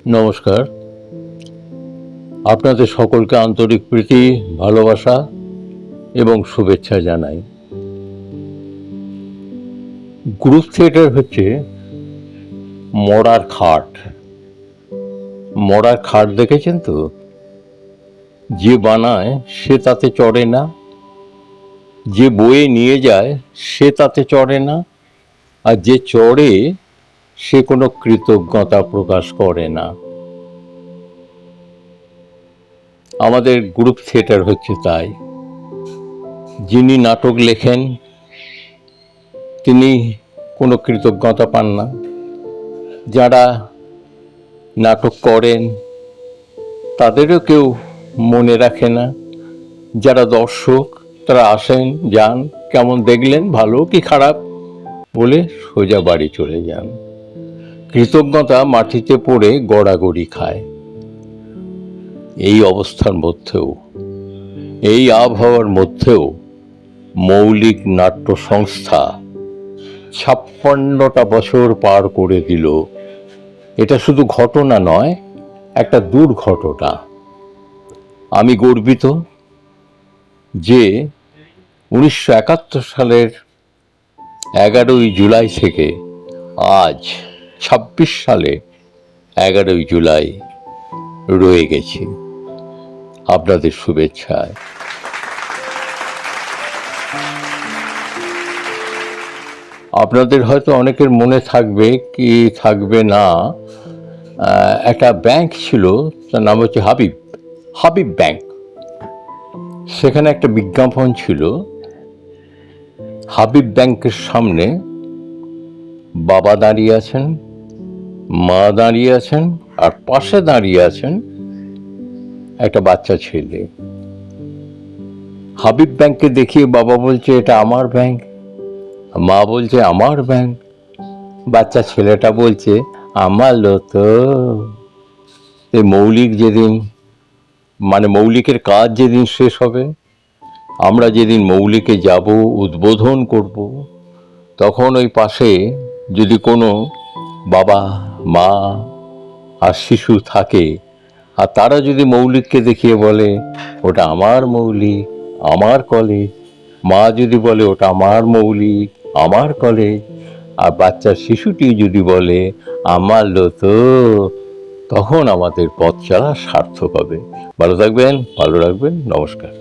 নমস্কার। আপনাদের সকলকে আন্তরিক প্রীতি, ভালোবাসা এবং শুভেচ্ছা জানাই। গ্রুপ থিয়েটার হচ্ছে মরার খাট। মরার খাট দেখেছেন তো? যে বানায় সে তাতে চড়ে না, যে বয়ে নিয়ে যায় সে তাতে চড়ে না, আর যে চড়ে সে কোনো কৃতজ্ঞতা প্রকাশ করে না। আমাদের গ্রুপ থিয়েটার হচ্ছে তাই। যিনি নাটক লেখেন তিনি কোনো কৃতজ্ঞতা পান না, যারা নাটক করেন তাদেরও কেউ মনে রাখে না, যারা দর্শক তারা আসেন যান, কেমন দেখলেন, ভালো কি খারাপ বলে সোজা বাড়ি চলে যান। কৃতজ্ঞতা মাটিতে পড়ে গড়াগড়ি খায়। এই অবস্থার মধ্যেও, এই আবহাওয়ার মধ্যেও মৌলিক নাট্য সংস্থা 56টা বছর পার করে দিল। এটা শুধু ঘটনা নয়, একটা দুর্ঘটনা। আমি গর্বিত যে 1971 সালের 11ই জুলাই থেকে আজ 26 সালে 11ই জুলাই রয়ে গেছি আপনাদের শুভেচ্ছায়। আপনাদের হয়তো অনেকের মনে থাকবে কি থাকবে না, একটা ব্যাংক ছিল, তার নাম হচ্ছে হাবিব ব্যাংক। সেখানে একটা বিজ্ঞাপন ছিল, হাবিব ব্যাংকের সামনে বাবা দাঁড়িয়ে আছেন, মা দাঁড়িয়ে আছেন, আর পাশে দাঁড়িয়ে আছেন একটা বাচ্চা ছেলে। হাবিব ব্যাংককে দেখিয়ে বাবা বলছে এটা আমার ব্যাংক, মা বলছে আমার ব্যাংক, বাচ্চা ছেলেটা বলছে আমার তো। এই মৌলিক যেদিন, মানে মৌলিকের কাজ যেদিন শেষ হবে, আমরা যেদিন মৌলিকে যাব, উদ্বোধন করব, তখন ওই পাশে যদি কোনো বাবা মা আর শিশু থাকে, আর তারা যদি মৌলিককে দেখিয়ে বলে ওটা আমার মৌলিক, আমার কলেজ, মা যদি বলে ওটা আমার মৌলিক, আমার কলেজ, আর বাচ্চার শিশুটি যদি বলে আমার তো, তখন আমাদের পথ চলা সার্থক হবে। ভালো থাকবেন, ভালো রাখবেন, নমস্কার।